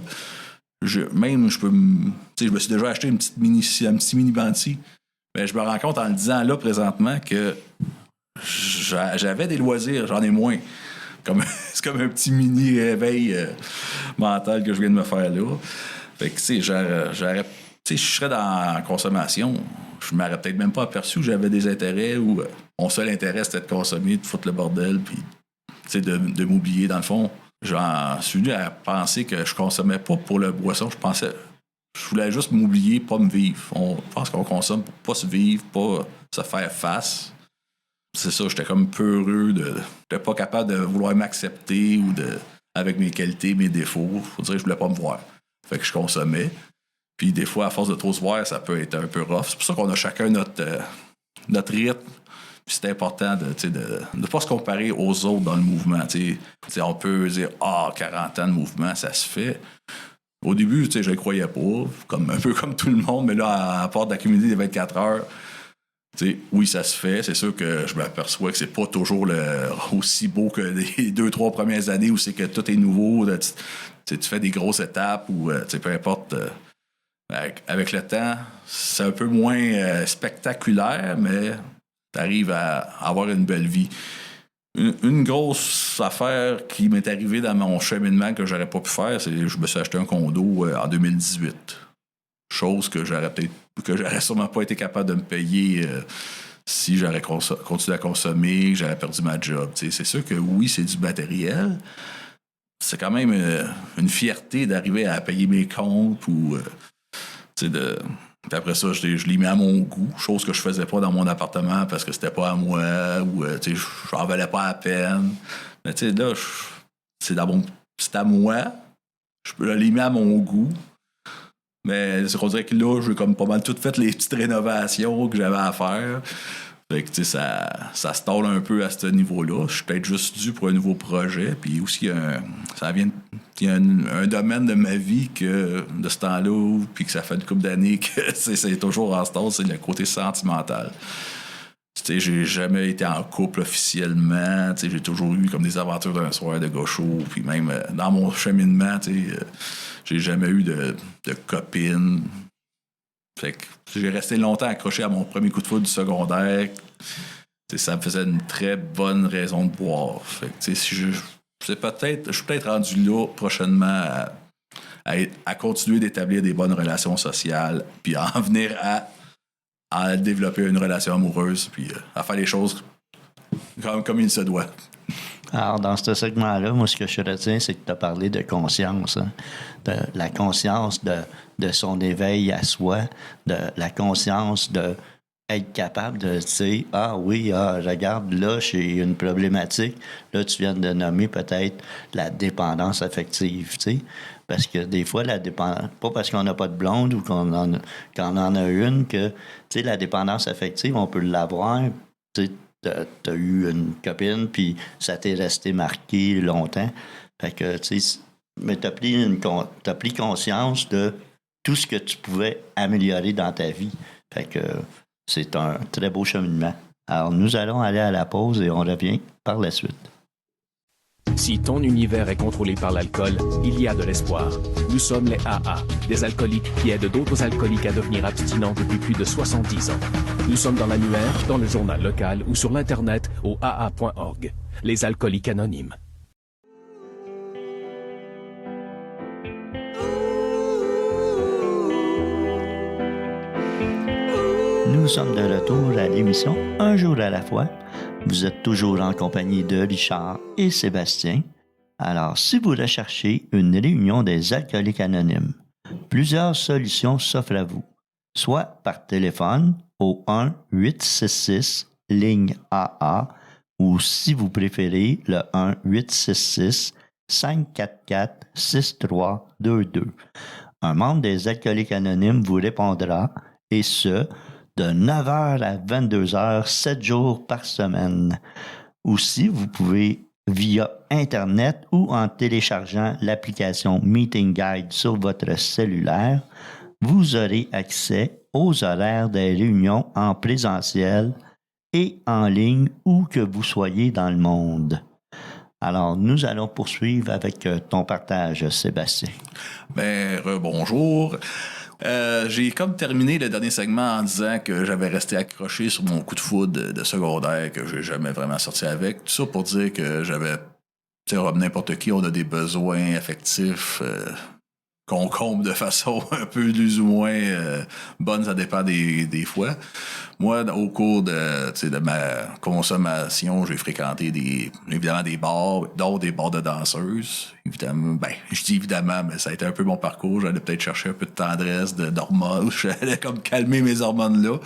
Je me suis déjà acheté un petit mini Banty. Mais je me rends compte en le disant là, présentement, que j'avais des loisirs, j'en ai moins. C'est comme un petit mini réveil mental que je viens de me faire là. Fait que, je serais dans la consommation. Je m'aurais peut-être même pas aperçu que j'avais des intérêts où mon seul intérêt, c'était de consommer, de foutre le bordel, puis de m'oublier, dans le fond. J'en suis venu à penser que je consommais pas pour le boisson. Je voulais juste m'oublier, pas me vivre. On pense qu'on consomme pour pas se vivre, pas se faire face. C'est ça, j'étais comme peureux j'étais pas capable de vouloir m'accepter ou avec mes qualités, mes défauts. Faut dire que je voulais pas me voir. Fait que je consommais. Puis des fois, à force de trop se voir, ça peut être un peu rough. C'est pour ça qu'on a chacun notre rythme. Puis c'est important de ne pas se comparer aux autres dans le mouvement. On peut dire 40 ans de mouvement, ça se fait. Au début, je ne croyais pas, un peu comme tout le monde, mais là, à part d'accumuler des 24 heures, Oui, ça se fait. C'est sûr que je m'aperçois que c'est pas toujours aussi beau que les 2-3 premières années où c'est que tout est nouveau. Tu fais des grosses étapes ou peu importe. Avec le temps, c'est un peu moins spectaculaire, mais tu arrives à avoir une belle vie. Une grosse affaire qui m'est arrivée dans mon cheminement que j'aurais pas pu faire, c'est que je me suis acheté un condo en 2018. Chose que j'aurais sûrement pas été capable de me payer si j'aurais continué à consommer, que j'aurais perdu ma job. C'est sûr que oui, c'est du matériel. C'est quand même une fierté d'arriver à payer mes comptes ou puis après ça, je l'ai mis à mon goût, chose que je faisais pas dans mon appartement parce que c'était pas à moi ou j'en valais pas la peine. Mais là, c'est à moi. Je l'ai mis à mon goût. Mais on dirait que là, j'ai comme pas mal tout fait les petites rénovations que j'avais à faire. Fait que ça stalle un peu à ce niveau-là. Je suis peut-être juste dû pour un nouveau projet. Puis aussi, il y a un domaine de ma vie que de ce temps-là, puis que ça fait une couple d'années que c'est toujours en stall, c'est le côté sentimental. J'ai jamais été en couple officiellement. J'ai toujours eu comme des aventures d'un soir de gaucho. Puis même dans mon cheminement, j'ai jamais eu de copine. Fait que j'ai resté longtemps accroché à mon premier coup de foudre du secondaire. Ça me faisait une très bonne raison de boire. Fait que je suis peut-être rendu là prochainement à continuer d'établir des bonnes relations sociales, puis à en venir à développer une relation amoureuse, puis à faire les choses comme il se doit. Alors, dans ce segment-là, moi, ce que je retiens, c'est que tu as parlé de conscience, de la conscience de son éveil à soi, de la conscience de être capable de dire « Ah oui, regarde, là, j'ai une problématique. » Là, tu viens de nommer peut-être la dépendance affective, tu sais. Parce que des fois, la dépendance... Pas parce qu'on n'a pas de blonde ou qu'on en a une que, tu sais, la dépendance affective, on peut l'avoir, tu sais. T'as eu une copine, puis ça t'est resté marqué longtemps. Fait que, tu sais, mais t'as pris conscience de tout ce que tu pouvais améliorer dans ta vie. Fait que c'est un très beau cheminement. Alors, nous allons aller à la pause et on revient par la suite. Si ton univers est contrôlé par l'alcool, il y a de l'espoir. Nous sommes les AA, des alcooliques qui aident d'autres alcooliques à devenir abstinents depuis plus de 70 ans. Nous sommes dans l'annuaire, dans le journal local ou sur l'Internet au aa.org. Les alcooliques anonymes. Nous sommes de retour à l'émission Un jour à la fois. Vous êtes toujours en compagnie de Richard et Sébastien. Alors, si vous recherchez une réunion des alcooliques anonymes, plusieurs solutions s'offrent à vous, soit par téléphone au 1-866 ligne AA ou si vous préférez le 1-866-544-6322. Un membre des alcooliques anonymes vous répondra, et ce, de 9h à 22h, 7 jours par semaine. Aussi, vous pouvez, via Internet ou en téléchargeant l'application Meeting Guide sur votre cellulaire, vous aurez accès aux horaires des réunions en présentiel et en ligne où que vous soyez dans le monde. Alors, nous allons poursuivre avec ton partage, Sébastien. Bonjour. J'ai comme terminé le dernier segment en disant que j'avais resté accroché sur mon coup de foudre de secondaire, que j'ai jamais vraiment sorti avec. Tout ça pour dire que j'avais, tu sais, n'importe qui, on a des besoins affectifs qu'on comble de façon un peu plus ou moins bonne, ça dépend des fois. Moi, au cours de ma consommation, j'ai fréquenté évidemment des bars, dont des bars de danseuses. Évidemment, je dis évidemment, mais ça a été un peu mon parcours. J'allais peut-être chercher un peu de tendresse, d'hormones. J'allais comme calmer mes hormones-là.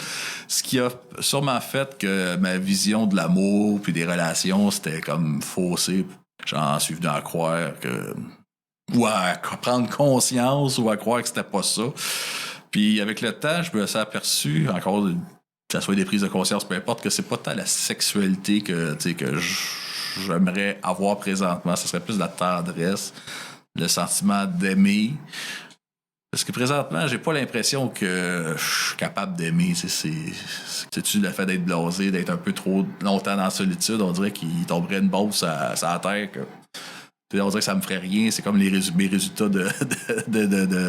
Ce qui a sûrement fait que ma vision de l'amour puis des relations, c'était comme faussé. J'en suis venu à croire que... ou à prendre conscience ou à croire que c'était pas ça. Puis avec le temps, je me suis aperçu, encore que ça soit des prises de conscience, peu importe, que c'est pas tant la sexualité que j'aimerais avoir présentement. Ce serait plus la tendresse, le sentiment d'aimer. Parce que présentement, j'ai pas l'impression que je suis capable d'aimer. C'est-tu le fait d'être blasé, d'être un peu trop longtemps dans la solitude, on dirait qu'il tomberait une bosse à la terre. On dirait que ça me ferait rien. C'est comme mes résultats de mes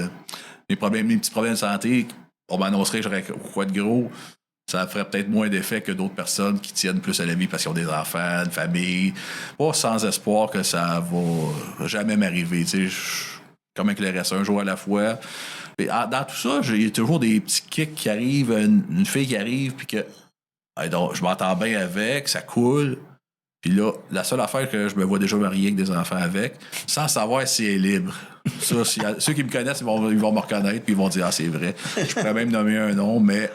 petits problèmes de santé. On m'annoncerait que j'aurais quoi de gros. Ça ferait peut-être moins d'effet que d'autres personnes qui tiennent plus à la vie parce qu'ils ont des enfants, une famille. Pas sans espoir que ça va jamais m'arriver. Comme éclairesse un jour à la fois. Et dans tout ça, j'ai toujours des petits kicks qui arrivent, une fille qui arrive, puis que donc, je m'entends bien avec, ça coule. Puis là, la seule affaire que je me vois déjà marier avec des enfants avec, sans savoir si elle est libre. Ça, ceux qui me connaissent, ils vont me reconnaître, puis ils vont dire « Ah, c'est vrai. » Je pourrais même nommer un nom, mais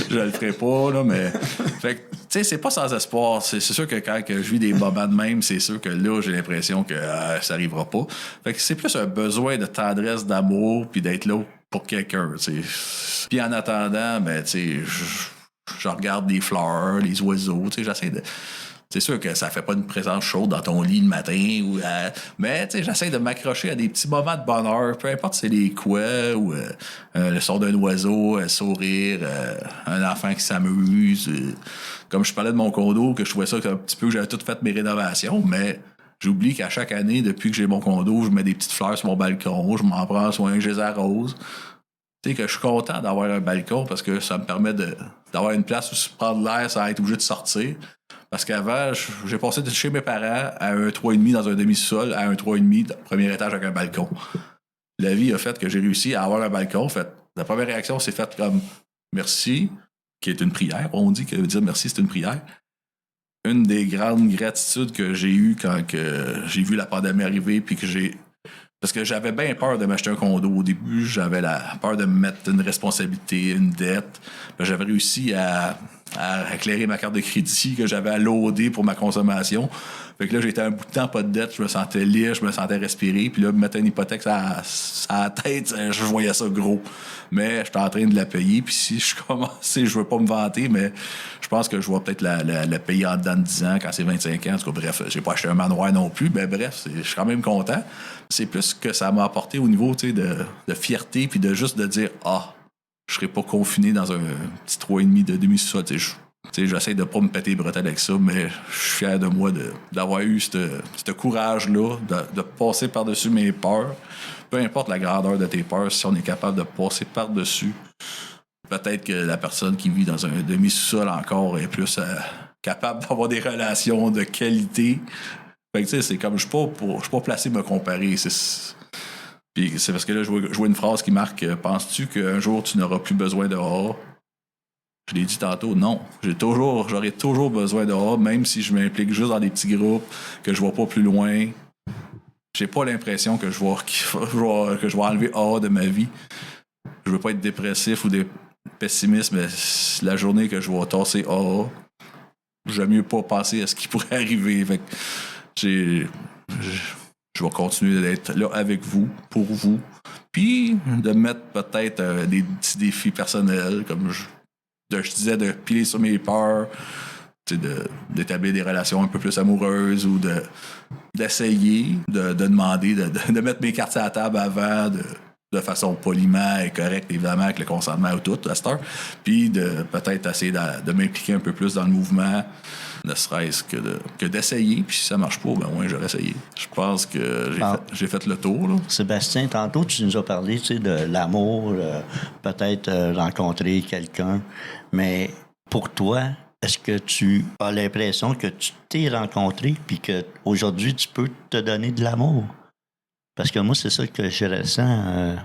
je le ferai pas, là, mais... Fait que, tu sais, c'est pas sans espoir. C'est sûr que quand je vis des moments de même, c'est sûr que là, j'ai l'impression que ça arrivera pas. Fait que c'est plus un besoin de tendresse, d'amour, puis d'être là pour quelqu'un, tu sais. Puis en attendant, ben, tu sais, je regarde les fleurs, les oiseaux, tu sais, j'essaie de... C'est sûr que ça fait pas une présence chaude dans ton lit le matin, mais j'essaie de m'accrocher à des petits moments de bonheur, peu importe c'est les quoi, ou le son d'un oiseau, un sourire, un enfant qui s'amuse. Comme je parlais de mon condo, que je trouvais ça un petit peu, j'avais tout fait mes rénovations, mais j'oublie qu'à chaque année, depuis que j'ai mon condo, je mets des petites fleurs sur mon balcon, je m'en prends soin, je les arrose. Tu sais, que je suis content d'avoir un balcon parce que ça me permet d'avoir une place où se prendre l'air sans être obligé de sortir. Parce qu'avant, j'ai passé de chez mes parents à un 3,5 dans un demi-sol à un 3,5 premier étage avec un balcon. La vie a fait que j'ai réussi à avoir un balcon. Fait, la première réaction, c'est faite comme merci, qui est une prière. On dit que dire merci, c'est une prière. Une des grandes gratitudes que j'ai eues quand j'ai vu la pandémie arriver, puis que parce que j'avais bien peur de m'acheter un condo. Au début, j'avais la peur de me mettre une responsabilité, une dette. J'avais réussi à éclairer ma carte de crédit que j'avais à loader pour ma consommation. Fait que là, j'étais un bout de temps, pas de dette, je me sentais libre, je me sentais respirer. Puis là, me mettre une hypothèque à la tête, je voyais ça gros. Mais j'étais en train de la payer. Puis si je commençais, je veux pas me vanter, mais je pense que je vais peut-être la payer en dedans de 10 ans quand c'est 25 ans. En tout cas, bref, j'ai pas acheté un manoir non plus, mais bref, je suis quand même content. C'est plus que ça m'a apporté au niveau de fierté, puis de juste de dire « Ah, je serais pas confiné dans un petit 3,5 de demi-sol. » J'essaie de pas me péter les bretelles avec ça, mais je suis fier de moi d'avoir eu ce courage-là, de passer par-dessus mes peurs. Peu importe la grandeur de tes peurs, si on est capable de passer par-dessus, peut-être que la personne qui vit dans un demi-sol encore est plus capable d'avoir des relations de qualité. Fait que c'est comme je suis pas placé à me comparer. Puis c'est parce que là, je vois une phrase qui marque « Penses-tu qu'un jour tu n'auras plus besoin de A? » Je l'ai dit tantôt, non. J'aurai toujours besoin de A, même si je m'implique juste dans des petits groupes, que je ne vais pas plus loin. J'ai pas l'impression que je vais enlever A de ma vie. Je veux pas être dépressif ou pessimiste, mais la journée que je vais tasser A, j'aime mieux pas penser à ce qui pourrait arriver. Fait que je vais continuer d'être là avec vous, pour vous, puis de mettre peut-être des petits défis personnels, comme je disais, de piler sur mes peurs, d'établir des relations un peu plus amoureuses ou d'essayer de demander, de mettre mes cartes à la table avant, de façon poliment et correcte, évidemment, avec le consentement ou tout, à cette heure, puis de peut-être essayer de m'impliquer un peu plus dans le mouvement, ne serait-ce que d'essayer, puis si ça marche pas, ben ouais, j'aurais essayé. Je pense que j'ai fait le tour, là. Sébastien, tantôt, tu nous as parlé, de l'amour, peut-être rencontrer quelqu'un, mais pour toi, est-ce que tu as l'impression que tu t'es rencontré, puis qu'aujourd'hui, tu peux te donner de l'amour? Parce que moi, c'est ça que je ressens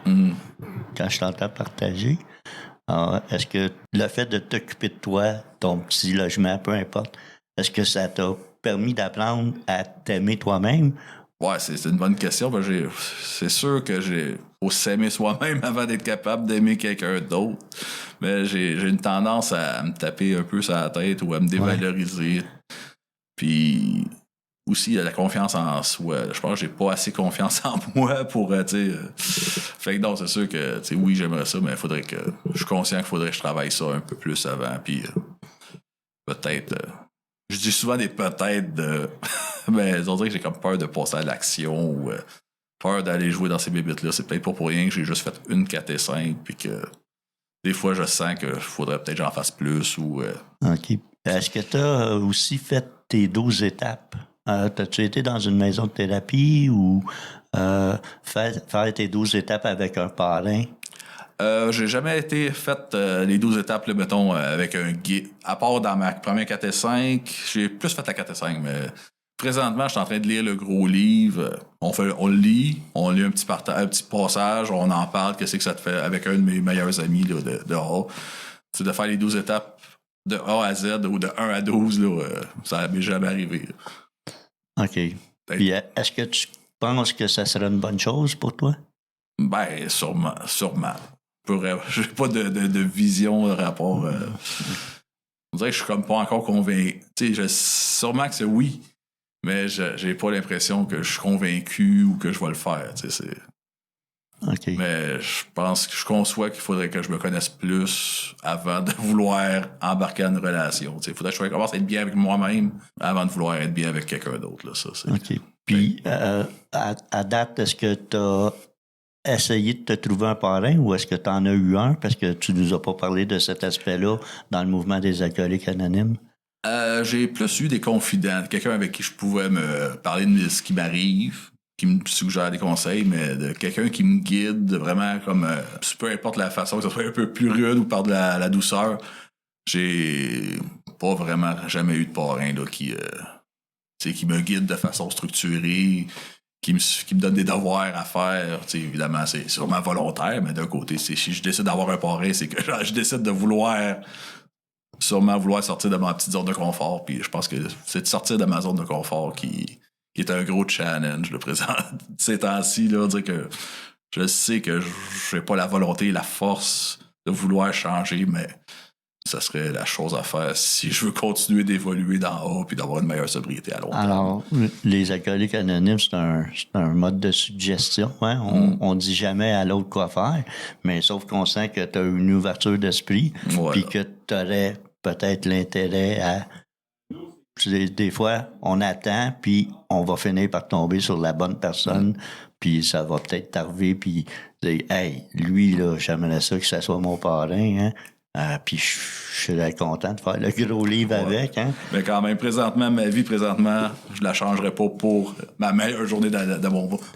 quand je t'entends partager. Alors, est-ce que le fait de t'occuper de toi, ton petit logement, peu importe, est-ce que ça t'a permis d'apprendre à t'aimer toi-même? Ouais, c'est une bonne question. C'est sûr que faut s'aimer soi-même avant d'être capable d'aimer quelqu'un d'autre. Mais j'ai une tendance à me taper un peu sur la tête ou à me dévaloriser. Ouais. Puis aussi, la confiance en soi. Je pense que j'ai pas assez confiance en moi pour, Fait que non, c'est sûr que, oui, j'aimerais ça, mais je suis conscient qu'il faudrait que je travaille ça un peu plus avant. Puis peut-être... je dis souvent des peut-être mais on dirait que j'ai comme peur de passer à l'action ou peur d'aller jouer dans ces bébites-là. C'est peut-être pas pour rien que j'ai juste fait une 4 et 5, puis que des fois, je sens qu'il faudrait peut-être que j'en fasse plus. OK. Est-ce que tu as aussi fait tes 12 étapes? T'as-tu été dans une maison de thérapie ou faire tes 12 étapes avec un parrain? J'ai jamais été fait les 12 étapes, là, mettons, avec un guide. À part dans ma première 4 et 5, j'ai plus fait la 4 et 5, mais présentement, je suis en train de lire le gros livre. On le lit, on lit un petit passage, on en parle, qu'est-ce que ça te fait avec un de mes meilleurs amis là, de A. C'est de faire les 12 étapes de A à Z ou de 1 à 12, là, ça m'est jamais arrivé. Là. OK. Puis est-ce que tu penses que ça serait une bonne chose pour toi? Ben, sûrement. J'ai pas de vision de rapport. On dirait que je suis comme pas encore convaincu. Sûrement que c'est oui, mais j'ai pas l'impression que je suis convaincu ou que je vais le faire. Okay. Mais je pense que je conçois qu'il faudrait que je me connaisse plus avant de vouloir embarquer en une relation. Il faudrait que je commence à être bien avec moi-même avant de vouloir être bien avec quelqu'un d'autre. Là, ça, OK. Puis, à date, est-ce que tu as essayé de te trouver un parrain ou est-ce que tu en as eu un? Parce que tu nous as pas parlé de cet aspect-là dans le mouvement des alcooliques anonymes. J'ai plus eu des confidents, quelqu'un avec qui je pouvais me parler de ce qui m'arrive, qui me suggère des conseils, mais de quelqu'un qui me guide vraiment comme peu importe la façon, que ce soit un peu plus rude ou par de la douceur. J'ai pas vraiment jamais eu de parrain là, qui me guide de façon structurée, qui me donne des devoirs à faire. Évidemment, c'est sûrement volontaire, mais d'un côté, si je décide d'avoir un parrain, c'est que je décide de vouloir sortir de ma petite zone de confort. Puis je pense que c'est de sortir de ma zone de confort qui est un gros challenge le présent ces temps-ci. Là, dire que je sais que je n'ai pas la volonté et la force de vouloir changer, mais ça serait la chose à faire si je veux continuer d'évoluer d'en haut puis d'avoir une meilleure sobriété à long terme. Alors, les alcooliques anonymes, c'est un mode de suggestion. Hein? On dit jamais à l'autre quoi faire, mais sauf qu'on sent que tu as une ouverture d'esprit puis que tu aurais peut-être l'intérêt à... Des fois, on attend, puis on va finir par tomber sur la bonne personne, puis ça va peut-être t'arriver, puis dire « Hey, lui, là, j'aimerais ça que ça soit mon parrain, hein? » Puis je serais content de faire le gros livre avec. Hein? Mais quand même, ma vie, je la changerais pas pour ma meilleure journée de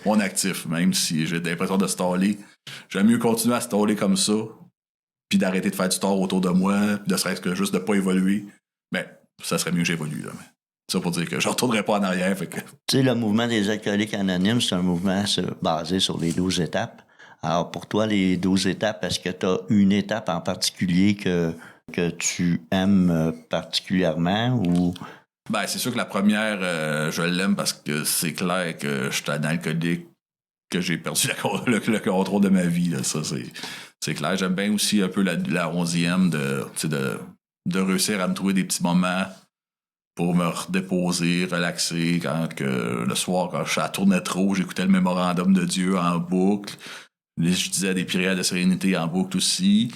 mon actif, même si j'ai l'impression de staller. J'aime mieux continuer à staller comme ça, puis d'arrêter de faire du tort autour de moi, puis de serait-ce que juste de pas évoluer. Mais ça serait mieux que j'évolue. Là. Ça pour dire que je ne retournerai pas en arrière. Tu sais, le mouvement des alcooliques anonymes, c'est un mouvement basé sur les 12 étapes. Alors, pour toi, les 12 étapes, est-ce que tu as une étape en particulier que tu aimes particulièrement ou... Ben, c'est sûr que la première, je l'aime parce que c'est clair que je suis un alcoolique, que j'ai perdu le contrôle de ma vie. Là. Ça, c'est clair. J'aime bien aussi un peu la 11e de réussir à me trouver des petits moments pour me redéposer, relaxer. Le soir, quand je tournais trop, j'écoutais le mémorandum de Dieu en boucle. Je disais des prières de sérénité en boucle aussi.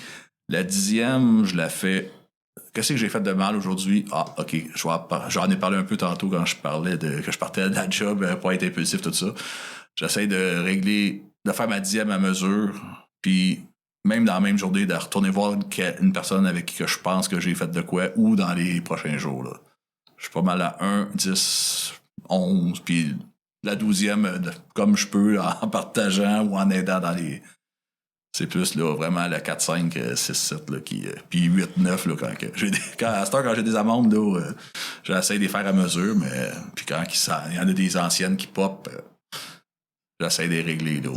La 10e, je la fais... Qu'est-ce que j'ai fait de mal aujourd'hui? Ah, OK. J'en ai parlé un peu tantôt quand je parlais que je partais de la job, pas être impulsif, tout ça. J'essaie de faire ma 10e à mesure, puis même dans la même journée, de retourner voir une personne avec qui que je pense que j'ai fait de quoi, ou dans les prochains jours. Là. Je suis pas mal à 1, 10, 11, puis la 12e, comme je peux, en partageant ou en aidant dans les... C'est plus là, vraiment la 4, 5, 6, 7, là, puis 8, 9, là, quand j'ai des amendes, là, j'essaie de les faire à mesure, mais puis quand il y en a des anciennes qui pop, j'essaie de les régler là,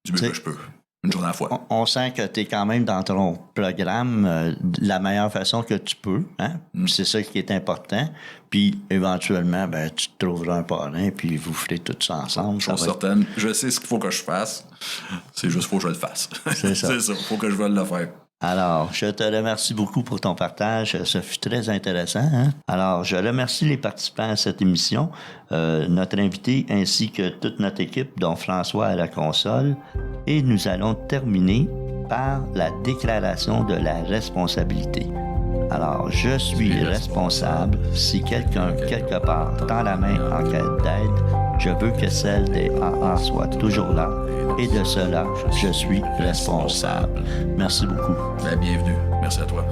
du mieux que je peux. Une journée à la fois. On sent que tu es quand même dans ton programme de la meilleure façon que tu peux. Hein? C'est ça qui est important. Puis, éventuellement, tu te trouveras un parrain, puis vous ferez tout ça ensemble. Certaine. Je sais ce qu'il faut que je fasse. C'est juste qu'il faut que je le fasse. C'est ça. C'est ça. Il faut que je veuille le faire. Alors, je te remercie beaucoup pour ton partage. Ça fut très intéressant. Hein? Alors, je remercie les participants à cette émission, notre invité ainsi que toute notre équipe, dont François à la console. Et nous allons terminer par la déclaration de la responsabilité. Alors, je suis responsable si quelqu'un, quelque part, tend la main en quête d'aide Je veux que celle des AA soit toujours là, et de cela, je suis responsable. Merci beaucoup. Bienvenue. Merci à toi.